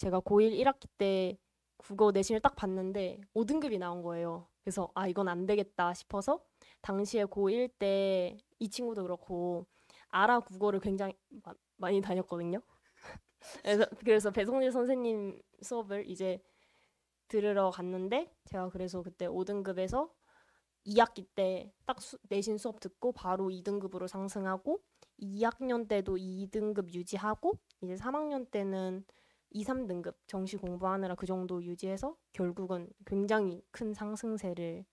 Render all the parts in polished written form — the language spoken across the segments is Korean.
제가 고1 1학기 때 국어 내신을 딱 봤는데 5등급이 나온 거예요. 그래서 아, 이건 안 되겠다 싶어서 당시에 고1 때 이 친구도 그렇고 아라 국어를 굉장히 많이 다녔거든요. 그래서 배성재 선생님 수업을 이제 들으러 갔는데 제가 그래서 그때 5등급에서 2학기 때 딱 내신 수업 듣고 바로 2등급으로 상승하고 2학년 때도 2등급 유지하고 이제 3학년 때는 2, 3등급 정시 공부하느라 그 정도 유지해서 결국은 굉장히 큰 상승세를.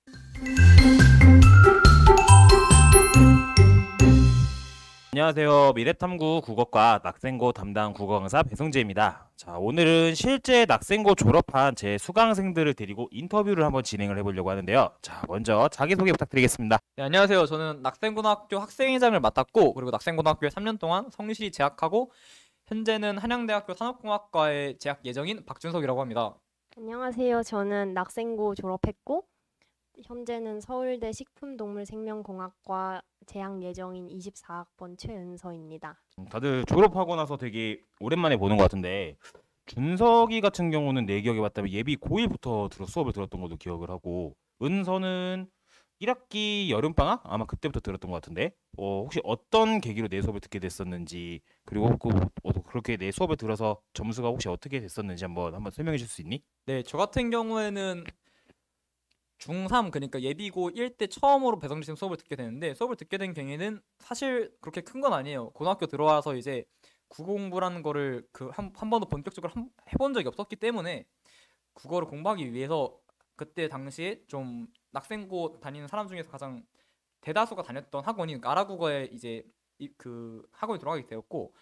안녕하세요. 미래탐구 국어과 낙생고 담당 국어 강사 배성재입니다. 자, 오늘은 실제 낙생고 졸업한 제 수강생들을 데리고 인터뷰를 한번 진행을 해보려고 하는데요. 자, 먼저 자기소개 부탁드리겠습니다. 네, 안녕하세요. 저는 낙생고등학교 학생회장을 맡았고, 그리고 낙생고등학교에 3년 동안 성실히 재학하고, 현재는 한양대학교 산업공학과에 재학 예정인 박준석이라고 합니다. 안녕하세요. 저는 낙생고 졸업했고 현재는 서울대 식품동물생명공학과 재학 예정인 24학번 최은서입니다. 다들 졸업하고 나서 되게 오랜만에 보는 것 같은데 준석이 같은 경우는 내 기억에 맞다면 예비 고1부터 수업을 들었던 것도 기억을 하고 은서는 1학기 여름방학? 아마 그때부터 들었던 것 같은데 혹시 어떤 계기로 내 수업을 듣게 됐었는지 그리고 그렇게 내 수업을 들어서 점수가 혹시 어떻게 됐었는지 한번 설명해 줄 수 있니? 네, 저 같은 경우에는 중3, 그러니까 예비고 1 때 처음으로 배성재 쌤 수업을 듣게 되는데, 수업을 듣게 된 경위는 사실 그렇게 큰 건 아니에요. 고등학교 들어와서 이제 국어 공부라는 거를 한 번도 본격적으로 해본 적이 없었기 때문에 국어를 공부하기 위해서 그때 당시에 좀 낙생고 다니는 사람 중에서 가장 대다수가 다녔던 학원이 아라국어에 이제 그 학원에 들어가게 되었고,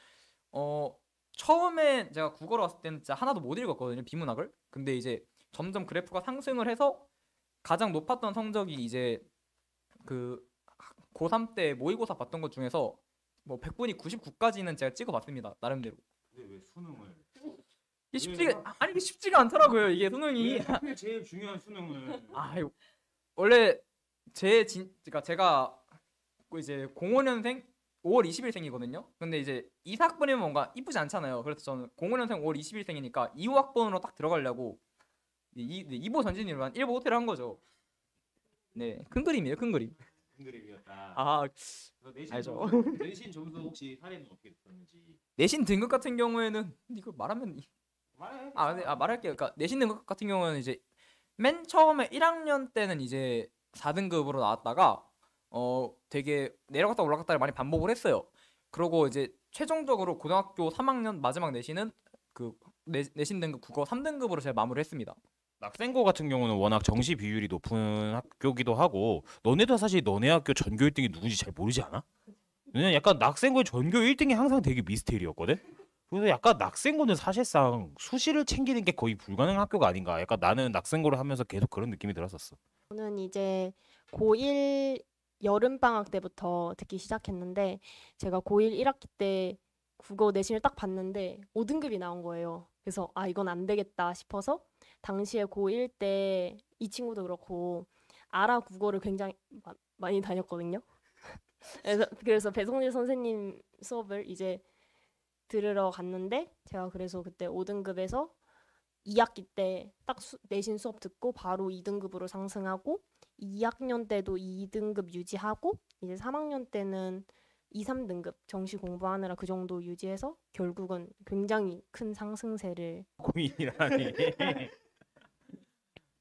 처음에 제가 국어로 왔을 때는 진짜 하나도 못 읽었거든요, 비문학을. 근데 이제 점점 그래프가 상승을 해서 가장 높았던 성적이 이제 그 고3 때 모의고사 봤던 것 중에서 뭐 100분이 99까지는 제가 찍어봤습니다, 나름대로. 근데 왜 수능을? 이게 쉽지가 않더라고요, 이게 수능이. 하필 제일 중요한 수능을. 원래 그러니까 제가 이제 05년생 5월 20일생이거든요. 근데 이제 2학번이면 뭔가 이쁘지 않잖아요. 그래서 저는 05년생 5월 20일생이니까 2호학번으로 딱 들어가려고 2보 전진으로 한 1보 호텔을 한 거죠. 네, 큰 그림이에요, 큰 그림. 큰 그림이었다. 아, 내신 알죠. 내신 점수 혹시 사례는 어떻게 됐었는지. 내신 등급 같은 경우에는 이거 말하면 말해. 말할게요. 그러니까 내신 등급 같은 경우는 이제 맨 처음에 1학년 때는 이제 4등급으로 나왔다가 되게 내려갔다 올라갔다를 많이 반복을 했어요. 그러고 이제 최종적으로 고등학교 3학년 마지막 내신은 그 내신 등급 국어 3등급으로 제가 마무리했습니다. 낙생고 같은 경우는 워낙 정시 비율이 높은 학교기도 하고 너네도 사실 너네 학교 전교 1등이 누군지 잘 모르지 않아? 왜냐면 약간 낙생고의 전교 1등이 항상 되게 미스테리였거든? 그래서 약간 낙생고는 사실상 수시를 챙기는 게 거의 불가능한 학교가 아닌가. 약간 나는 낙생고를 하면서 계속 그런 느낌이 들었었어. 저는 이제 고1 여름방학 때부터 듣기 시작했는데 제가 고1 1학기 때 국어 내신을 딱 봤는데 5등급이 나온 거예요. 그래서 아, 이건 안 되겠다 싶어서 당시에 고1 때 이 친구도 그렇고 아라 국어를 굉장히 많이 다녔거든요. 그래서 배성재 선생님 수업을 이제 들으러 갔는데 제가 그래서 그때 5등급에서 2학기 때 딱 내신 수업 듣고 바로 2등급으로 상승하고 2학년 때도 2등급 유지하고 이제 3학년 때는 2, 3등급 정시 공부하느라 그 정도 유지해서 결국은 굉장히 큰 상승세를. 고민이라니.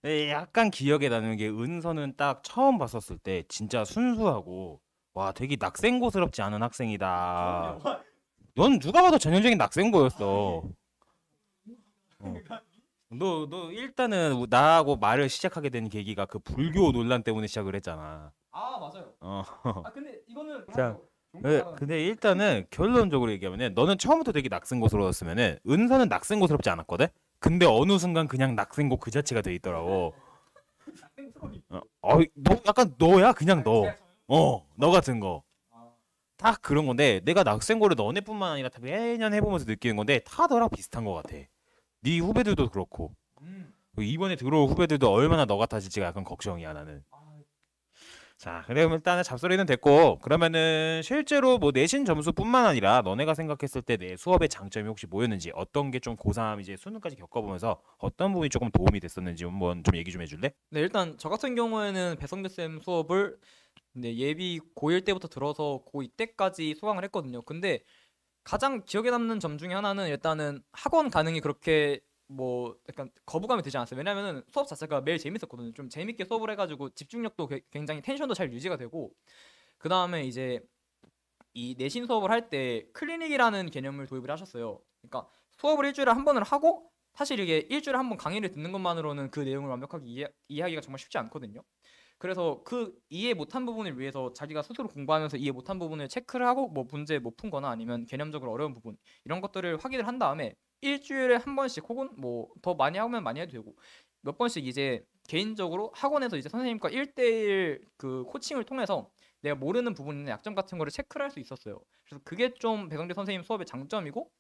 네, 약간 기억에 나는 게 은서는 딱 처음 봤었을 때 진짜 순수하고 와 되게 낙생고스럽지 않은 학생이다. 넌 누가 봐도 전형적인 낙생고였어. 너 일단은 나하고 말을 시작하게 된 계기가 그 불교 논란 때문에 시작을 했잖아. 아, 맞아요. 어. 근데 이거는 자, 근데 일단은 결론적으로 얘기하면은 너는 처음부터 되게 낙생고스러웠으면은 은서는 낙생고스럽지 않았거든. 근데 어느 순간 그냥 낙생고 그 자체가 돼 있더라고. 너 약간 너야 그냥 너. 너 같은 거. 딱 그런 건데 내가 낙생고를 너네뿐만 아니라 다 매년 해보면서 느끼는 건데 다 너랑 비슷한 것 같아. 네 후배들도 그렇고 이번에 들어올 후배들도 얼마나 너 같아질지가 약간 걱정이야 나는. 자, 그럼 일단은 잡소리는 됐고, 그러면은 실제로 뭐 내신 점수뿐만 아니라 너네가 생각했을 때 내 수업의 장점이 혹시 뭐였는지, 어떤 게 좀 고3 이제 수능까지 겪어보면서 어떤 부분이 조금 도움이 됐었는지 한번 좀 얘기 좀 해줄래? 네, 일단 저 같은 경우에는 배성재 쌤 수업을 네, 예비 고1 때부터 들어서 고2 때까지 수강을 했거든요. 근데 가장 기억에 남는 점 중에 하나는 일단은 학원 가는 게 그렇게 뭐 약간 거부감이 되지 않았어요. 왜냐면은 수업 자체가 매일 재밌었거든요. 좀 재밌게 수업을 해가지고 집중력도 굉장히 텐션도 잘 유지가 되고, 그 다음에 이제 이 내신 수업을 할 때 클리닉이라는 개념을 도입을 하셨어요. 그러니까 수업을 일주일에 한 번을 하고, 사실 이게 일주일에 한 번 강의를 듣는 것만으로는 그 내용을 완벽하게 이해하기가 정말 쉽지 않거든요. 그래서 그 이해 못한 부분을 위해서 자기가 스스로 공부하면서 이해 못한 부분을 체크를 하고 뭐 문제 못 푼 거나 아니면 개념적으로 어려운 부분 이런 것들을 확인을 한 다음에 일주일에 한 번씩 혹은 뭐 더 많이 하면 많이 해도 되고 몇 번씩 이제 개인적으로 학원에서 이제 선생님과 1대1 그 코칭을 통해서 내가 모르는 부분이나 약점 같은 거를 체크를 할 수 있었어요. 그래서 그게 좀 배성재 선생님 수업의 장점이고,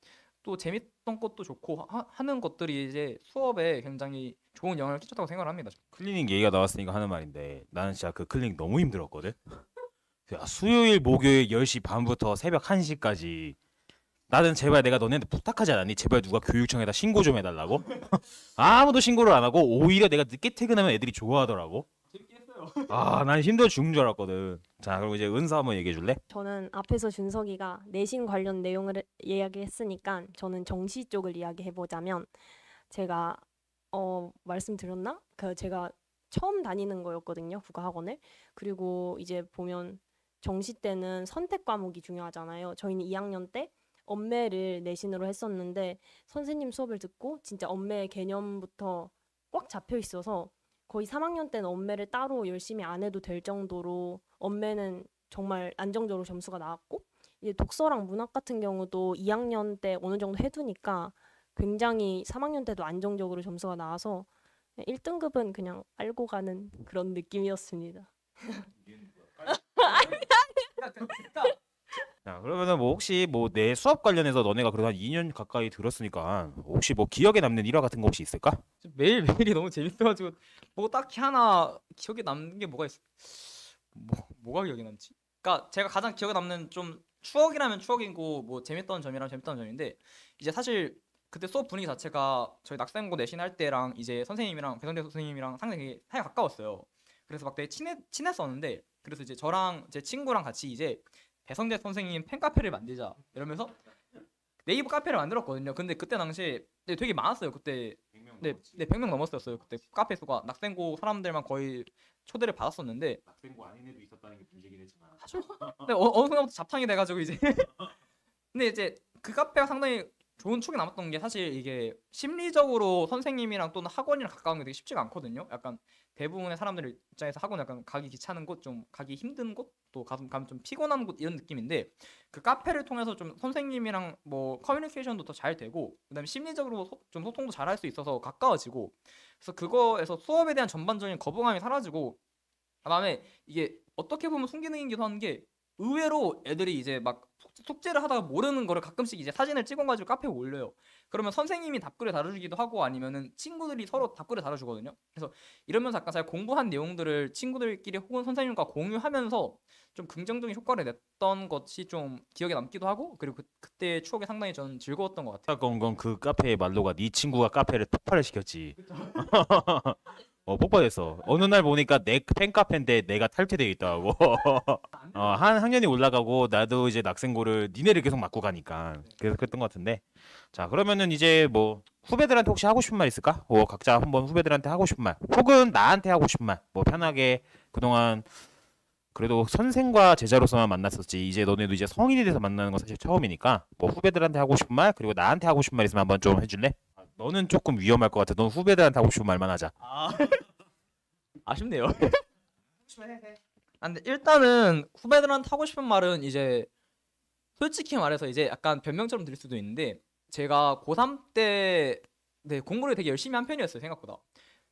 또 재밌던 것도 좋고 하는 것들이 이제 수업에 굉장히 좋은 영향을 끼쳤다고 생각을 합니다. 클리닉 얘기가 나왔으니까 하는 말인데, 나는 진짜 그 클리닉 너무 힘들었거든. 야, 수요일 목요일 10시 반부터 새벽 1시까지 나는 제발 내가 너네한테 부탁하지 않았니? 제발 누가 교육청에다 신고 좀 해달라고? 아무도 신고를 안 하고 오히려 내가 늦게 퇴근하면 애들이 좋아하더라고. 재밌게 했어요. 아, 난 힘들어 죽는 줄 알았거든. 자, 그럼 이제 은서 한번 얘기해 줄래? 저는 앞에서 준석이가 내신 관련 내용을 이야기했으니까 저는 정시 쪽을 이야기해보자면, 제가 말씀드렸나? 그 제가 처음 다니는 거였거든요, 국어학원을. 그리고 이제 보면 정시 때는 선택 과목이 중요하잖아요. 저희는 2학년 때 엄매를 내신으로 했었는데, 선생님 수업을 듣고 진짜 엄매 개념부터 꽉 잡혀 있어서 거의 3학년 때는 엄매를 따로 열심히 안 해도 될 정도로 엄매는 정말 안정적으로 점수가 나왔고, 이제 독서랑 문학 같은 경우도 2학년 때 어느 정도 해두니까 굉장히 3학년 때도 안정적으로 점수가 나와서 1등급은 그냥 알고 가는 그런 느낌이었습니다. 자, 그러면은 뭐 혹시 뭐 내 수업 관련해서 너네가 그래도 한 2년 가까이 들었으니까 혹시 뭐 기억에 남는 일화 같은 거 혹시 있을까? 매일 매일이 너무 재밌어가지고 뭐 딱히 하나 기억에 남는 게 뭐가 있어? 뭐가 기억에 남지? 그러니까 제가 가장 기억에 남는 좀 추억이라면 추억이고 뭐 재밌던 점이라면 재밌던 점인데, 이제 사실 그때 수업 분위기 자체가 저희 낙생고 내신 할 때랑 이제 선생님이랑 배성재 선생님이랑 상당히 사이가 가까웠어요. 그래서 막 되게 친했었는데, 그래서 이제 저랑 제 친구랑 같이 이제 배성재 선생님 팬카페를 만들자 이러면서 네이버 카페를 만들었거든요. 근데 그때 당시에 되게 많았어요. 그때 네, 100명 넘었었어요. 그때 카페 수가 낙생고 사람들만 거의 초대를 받았었는데, 낙생고 아닌 애도 있었다는 게 문제긴 했지만. 근데 어느 순간부터 잡탕이 돼가지고 이제 근데 이제 그 카페가 상당히 좋은 추억이 남았던 게, 사실 이게 심리적으로 선생님이랑 또는 학원이랑 가까운 게 되게 쉽지가 않거든요. 약간 대부분의 사람들 입장에서 학원 약간 가기 귀찮은 곳, 좀 가기 힘든 곳, 또 가면 좀 피곤한 곳 이런 느낌인데, 그 카페를 통해서 좀 선생님이랑 뭐 커뮤니케이션도 더 잘 되고, 그다음에 심리적으로 좀 소통도 잘 할 수 있어서 가까워지고, 그래서 그거에서 수업에 대한 전반적인 거부감이 사라지고, 그다음에 이게 어떻게 보면 순기능이기도 한 게, 의외로 애들이 이제 막 숙제를 하다가 모르는 거를 가끔씩 이제 사진을 찍어가지고 카페에 올려요. 그러면 선생님이 답글을 달아주기도 하고 아니면은 친구들이 서로 답글을 달아주거든요. 그래서 이러면서 약간 제가 공부한 내용들을 친구들끼리 혹은 선생님과 공유하면서 좀 긍정적인 효과를 냈던 것이 좀 기억에 남기도 하고, 그리고 그때 추억이 상당히 저는 즐거웠던 것 같아요. 건그 카페의 말로가 네 친구가 카페를 폭발을 시켰지. 폭발했어. 어느 날 보니까 내 팬카페인데 내가 탈퇴되어 있다고. 한 학년이 올라가고 나도 이제 낙생고를 니네를 계속 맡고 가니까 그래서 그랬던 것 같은데. 자, 그러면은 이제 뭐 후배들한테 혹시 하고 싶은 말 있을까? 각자 한번 후배들한테 하고 싶은 말, 혹은 나한테 하고 싶은 말, 뭐 편하게. 그동안 그래도 선생과 제자로서만 만났었지, 이제 너네도 이제 성인이 돼서 만나는 건 사실 처음이니까 뭐 후배들한테 하고 싶은 말, 그리고 나한테 하고 싶은 말 있으면 한번 좀 해줄래? 너는 조금 위험할 것 같아. 넌 후배들한테 하고 싶은 말만 하자. 아쉽네요. 근데 일단은 후배들한테 하고 싶은 말은, 이제 솔직히 말해서 이제 약간 변명처럼 들릴 수도 있는데, 제가 고3 때 공부를 되게 열심히 한 편이었어요, 생각보다.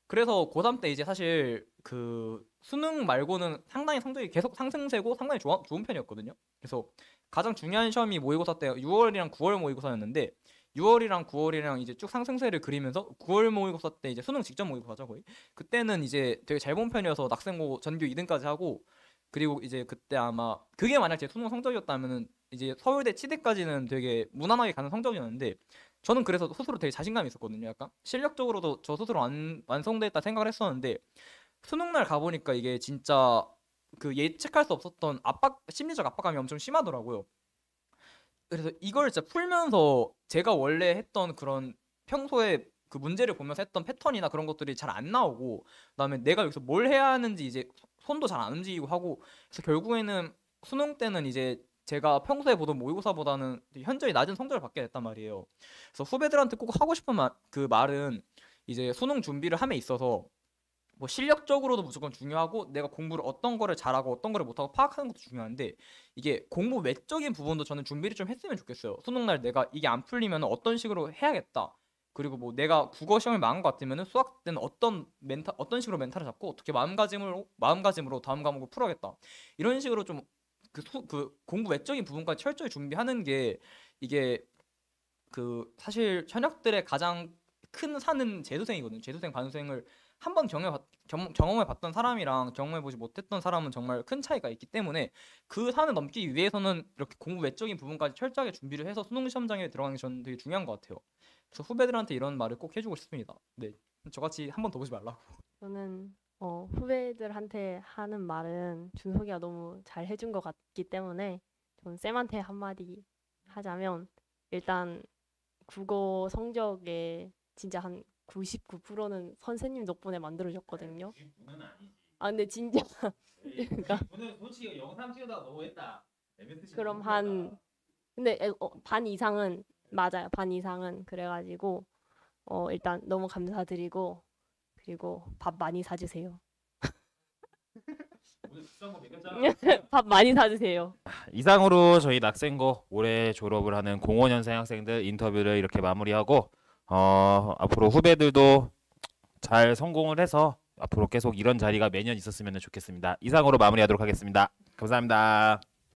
그래서 고3 때 이제 사실 그 수능 말고는 상당히 성적이 계속 상승세고 상당히 좋은 편이었거든요. 그래서 가장 중요한 시험이 모의고사 때 6월이랑 9월 모의고사였는데, 6월이랑 9월이랑 이제 쭉 상승세를 그리면서 9월 모의고사 때 이제 수능 직전 모의고사죠, 거의. 그때는 이제 되게 잘 본 편이어서 낙생고 전교 2등까지 하고, 그리고 이제 그때 아마 그게 만약 제 수능 성적이었다면은 이제 서울대 치대까지는 되게 무난하게 가는 성적이었는데 저는 그래서 스스로 되게 자신감이 있었거든요. 약간 실력적으로도 저 스스로 완성됐다 생각을 했었는데 수능날 가보니까 이게 진짜 그 예측할 수 없었던 심리적 압박감이 엄청 심하더라고요. 그래서 이걸 진짜 풀면서 제가 원래 했던 그런 평소에 그 문제를 보면서 했던 패턴이나 그런 것들이 잘 안 나오고 그다음에 내가 여기서 뭘 해야 하는지 이제 손도 잘 안 움직이고 하고 그래서 결국에는 수능 때는 이제 제가 평소에 보던 모의고사보다는 현저히 낮은 성적을 받게 됐단 말이에요. 그래서 후배들한테 꼭 하고 싶은 그 말은 이제 수능 준비를 함에 있어서 뭐 실력적으로도 무조건 중요하고 내가 공부를 어떤 거를 잘하고 어떤 거를 못하고 파악하는 것도 중요한데 이게 공부 외적인 부분도 저는 준비를 좀 했으면 좋겠어요. 수능날 내가 이게 안 풀리면 어떤 식으로 해야겠다. 그리고 뭐 내가 국어 시험을 망한 것 같으면은 수학 때는 어떤 식으로 멘탈을 잡고 어떻게 마음가짐으로 다음 과목을 풀어야겠다. 이런 식으로 좀 그 공부 외적인 부분까지 철저히 준비하는 게 이게 그 사실 현역들의 가장 큰 산은 재수생이거든요. 재수생 반수생을 한 번 경험해 봤던 사람이랑 경험해 보지 못했던 사람은 정말 큰 차이가 있기 때문에 그 산을 넘기 위해서는 이렇게 공부 외적인 부분까지 철저하게 준비를 해서 수능 시험장에 들어가는 게 저는 되게 중요한 것 같아요. 그래서 후배들한테 이런 말을 꼭 해주고 싶습니다. 네, 저같이 한 번 더 보지 말라고. 저는 후배들한테 하는 말은 준석이가 너무 잘 해준 것 같기 때문에 전 쌤한테 한마디 하자면 일단 국어 성적에 진짜 한 99%는 선생님 덕분에 만들어졌거든요. 아 근데 진짜 그러니까 오늘 솔직히 영상 찍으다가 너무했다. 그럼 한 근데 반 이상은 맞아요. 반 이상은 그래가지고 일단 너무 감사드리고 그리고 밥 많이 사주세요. 오늘 비싼 거 먹였잖아. 밥 많이 사주세요. 이상으로 저희 낙생고 올해 졸업을 하는 05년생 학생들 인터뷰를 이렇게 마무리하고 앞으로 후배들도 잘 성공을 해서 앞으로 계속 이런 자리가 매년 있었으면 좋겠습니다. 이상으로 마무리하도록 하겠습니다. 감사합니다.